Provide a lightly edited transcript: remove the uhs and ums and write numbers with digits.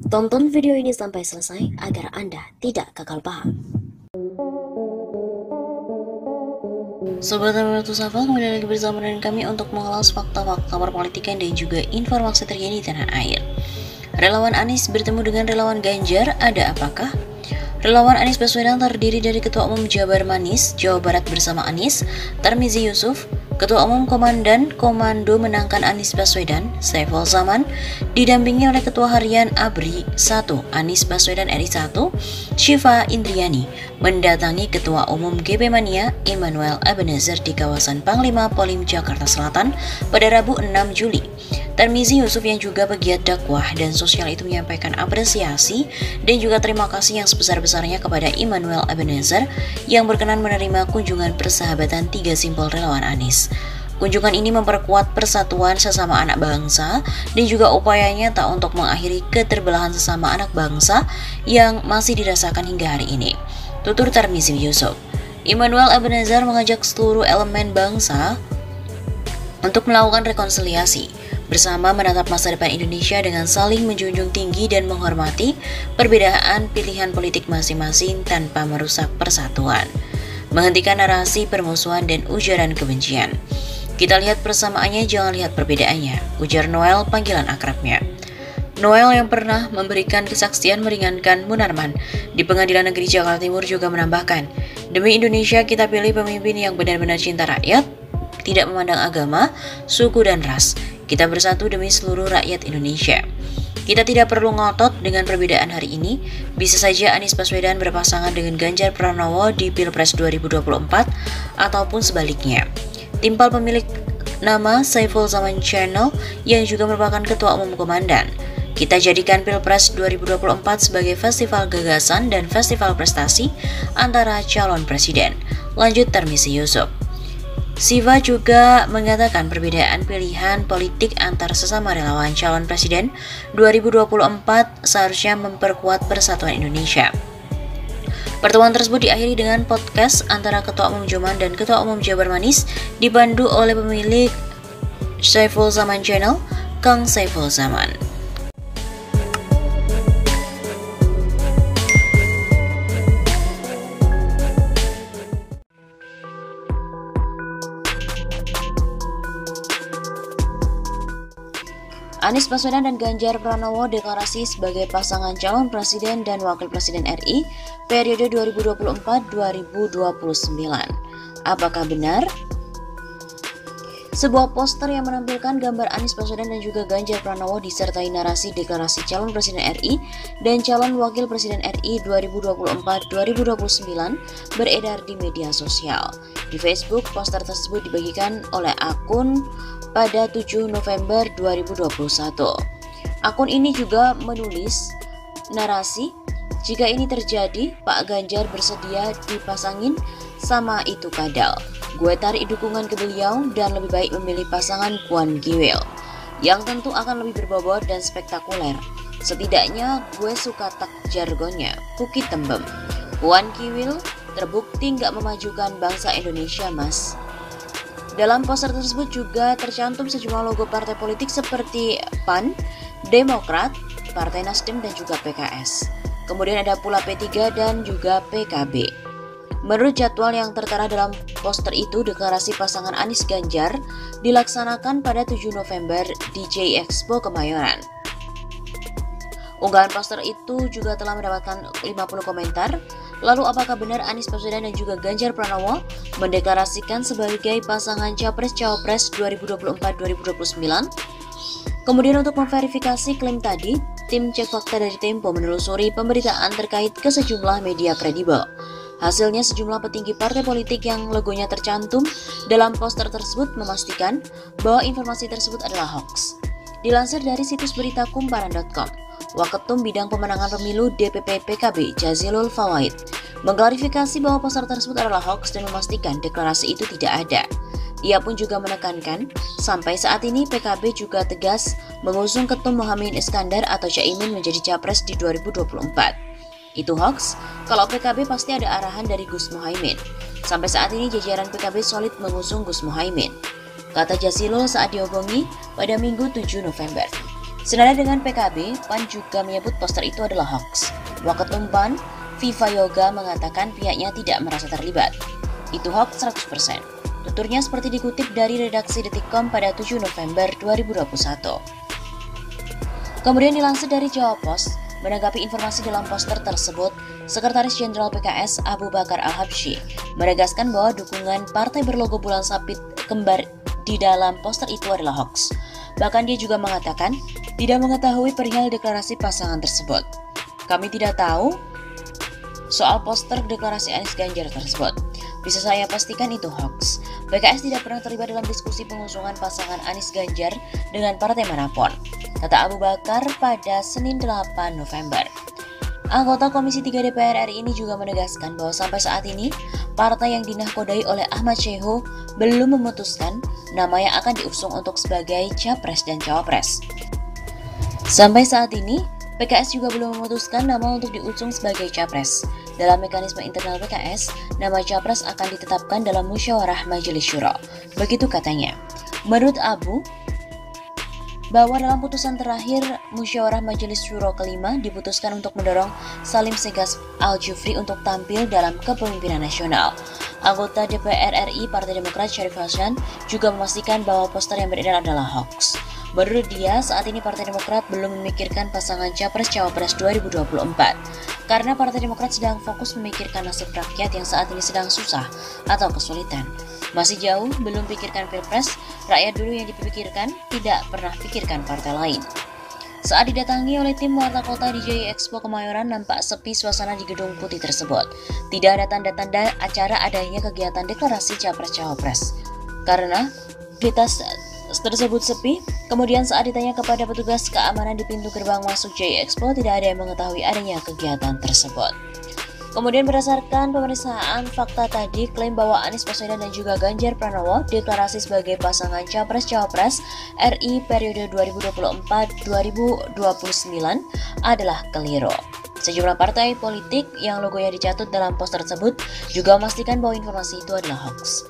Tonton video ini sampai selesai agar Anda tidak gagal paham. Sobat Ratu Safal, kembali lagi bersama dengan kami untuk mengulas fakta-fakta perpolitikan dan juga informasi terkini di tanah air. Relawan Anies bertemu dengan relawan Ganjar, ada apakah? Relawan Anies Baswedan terdiri dari Ketua Umum Jabar Manis, Jawa Barat bersama Anies, Tarmizi Yusuf, Ketua Umum Komandan Komando Menangkan Anies Baswedan, Saiful Zaman, didampingi oleh Ketua Harian ABRI 1, Anies Baswedan RI 1, Syifa Indriani, mendatangi Ketua Umum GP Mania, Immanuel Ebenezer di kawasan Panglima Polim Jakarta Selatan pada Rabu 6 Juli. Tarmizi Yusuf yang juga pegiat dakwah dan sosial itu menyampaikan apresiasi dan juga terima kasih yang sebesar-besarnya kepada Immanuel Ebenezer yang berkenan menerima kunjungan persahabatan 3 simpul relawan Anies. Kunjungan ini memperkuat persatuan sesama anak bangsa dan juga upaya nyata untuk mengakhiri keterbelahan sesama anak bangsa yang masih dirasakan hingga hari ini. Tutur Tarmizi Yusuf. Immanuel Ebenezer mengajak seluruh elemen bangsa untuk melakukan rekonsiliasi bersama menatap masa depan Indonesia dengan saling menjunjung tinggi dan menghormati perbedaan pilihan politik masing-masing tanpa merusak persatuan. Menghentikan narasi permusuhan dan ujaran kebencian. Kita lihat persamaannya, jangan lihat perbedaannya, ujar Noel panggilan akrabnya. Noel yang pernah memberikan kesaksian meringankan Munarman di Pengadilan Negeri Jakarta Timur juga menambahkan, demi Indonesia kita pilih pemimpin yang benar-benar cinta rakyat, tidak memandang agama, suku dan ras. Kita bersatu demi seluruh rakyat Indonesia. Kita tidak perlu ngotot dengan perbedaan hari ini. Bisa saja Anies Baswedan berpasangan dengan Ganjar Pranowo di Pilpres 2024 ataupun sebaliknya. Timpal pemilik nama Saiful Zaman Channel yang juga merupakan Ketua Umum Komandan. Kita jadikan Pilpres 2024 sebagai festival gagasan dan festival prestasi antara calon presiden. Lanjut Tarmizi Yusuf. Siva juga mengatakan perbedaan pilihan politik antar sesama relawan calon presiden 2024 seharusnya memperkuat persatuan Indonesia. Pertemuan tersebut diakhiri dengan podcast antara Ketua Umum Joman dan Ketua Umum Jabar Manis dipandu oleh pemilik Saiful Zaman Channel, Kang Saiful Zaman. Anies Baswedan dan Ganjar Pranowo deklarasi sebagai pasangan calon presiden dan wakil presiden RI periode 2024-2029. Apakah benar? Sebuah poster yang menampilkan gambar Anies Baswedan dan juga Ganjar Pranowo disertai narasi deklarasi calon presiden RI dan calon wakil presiden RI 2024-2029 beredar di media sosial. Di Facebook, poster tersebut dibagikan oleh akun pada 7 November 2021. Akun ini juga menulis narasi, jika ini terjadi, Pak Ganjar bersedia dipasangin sama itu kadal. Gue tarik dukungan ke beliau dan lebih baik memilih pasangan Puan Kiwil, yang tentu akan lebih berbobot dan spektakuler. Setidaknya gue suka tak jargonnya, Kuki Tembem. Puan Kiwil terbukti nggak memajukan bangsa Indonesia, mas. Dalam poster tersebut juga tercantum sejumlah logo partai politik seperti PAN, Demokrat, Partai Nasdem dan juga PKS. Kemudian ada pula P3 dan juga PKB. Menurut jadwal yang tertera dalam poster itu, deklarasi pasangan Anies Ganjar dilaksanakan pada 7 November di J Expo Kemayoran. Unggahan poster itu juga telah mendapatkan 50 komentar. Lalu apakah benar Anies Baswedan dan juga Ganjar Pranowo mendeklarasikan sebagai pasangan Capres-Cawapres 2024-2029? Kemudian untuk memverifikasi klaim tadi, tim Cek Fakta dari Tempo menelusuri pemberitaan terkait ke sejumlah media kredibel. Hasilnya sejumlah petinggi partai politik yang logonya tercantum dalam poster tersebut memastikan bahwa informasi tersebut adalah hoax. Dilansir dari situs berita kumparan.com, Waketum Bidang Pemenangan Pemilu DPP PKB Jazilul Fawaid mengklarifikasi bahwa poster tersebut adalah hoax dan memastikan deklarasi itu tidak ada. Ia pun juga menekankan, sampai saat ini PKB juga tegas mengusung Ketum Muhaimin Iskandar atau Caimin menjadi capres di 2024. Itu hoax, kalau PKB pasti ada arahan dari Gus Muhaimin. Sampai saat ini jajaran PKB solid mengusung Gus Muhaimin, kata Jazilul saat dihubungi pada Minggu 7 November. Senada dengan PKB, PAN juga menyebut poster itu adalah hoax. Waketum PAN, Viva Yoga mengatakan pihaknya tidak merasa terlibat. Itu hoax 100%. Tuturnya seperti dikutip dari redaksi Detikcom pada 7 November 2021. Kemudian dilansir dari Jawa Post, menanggapi informasi dalam poster tersebut, Sekretaris Jenderal PKS Abu Bakar Al-Habsyi menegaskan bahwa dukungan partai berlogo bulan sabit kembar di dalam poster itu adalah hoax. Bahkan dia juga mengatakan tidak mengetahui perihal deklarasi pasangan tersebut. Kami tidak tahu soal poster deklarasi Anies Ganjar tersebut. Bisa saya pastikan itu hoax. PKS tidak pernah terlibat dalam diskusi pengusungan pasangan Anies Ganjar dengan partai manapun, kata Abu Bakar pada Senin 8 November. Anggota Komisi 3 DPR RI ini juga menegaskan bahwa sampai saat ini, partai yang dinahkodai oleh Ahmad Syaihu belum memutuskan nama yang akan diusung untuk sebagai capres dan cawapres. Sampai saat ini, PKS juga belum memutuskan nama untuk diusung sebagai capres. Dalam mekanisme internal PKS, nama capres akan ditetapkan dalam musyawarah Majelis Syuro. Begitu katanya. Menurut Abu, bahwa dalam putusan terakhir musyawarah Majelis Syuro kelima diputuskan untuk mendorong Salim Segaf Al-Jufri untuk tampil dalam kepemimpinan nasional. Anggota DPR RI Partai Demokrat Syarif Hasan juga memastikan bahwa poster yang beredar adalah hoax. Menurut dia, saat ini Partai Demokrat belum memikirkan pasangan Capres-Cawapres 2024 karena Partai Demokrat sedang fokus memikirkan nasib rakyat yang saat ini sedang susah atau kesulitan. Masih jauh, belum pikirkan Pilpres, rakyat dulu yang dipikirkan, tidak pernah pikirkan partai lain. Saat didatangi oleh tim Warta Kota di JI Expo Kemayoran, nampak sepi suasana di Gedung Putih tersebut. Tidak ada tanda-tanda acara adanya kegiatan deklarasi Capres-Cawapres. Karena aktivitas tersebut sepi, kemudian saat ditanya kepada petugas keamanan di pintu gerbang masuk JI Expo, tidak ada yang mengetahui adanya kegiatan tersebut. Kemudian berdasarkan pemeriksaan fakta tadi, klaim bahwa Anies Baswedan dan juga Ganjar Pranowo deklarasi sebagai pasangan Capres-Cawapres RI periode 2024-2029 adalah keliru. Sejumlah partai politik yang logonya dicatut dalam poster tersebut juga memastikan bahwa informasi itu adalah hoax.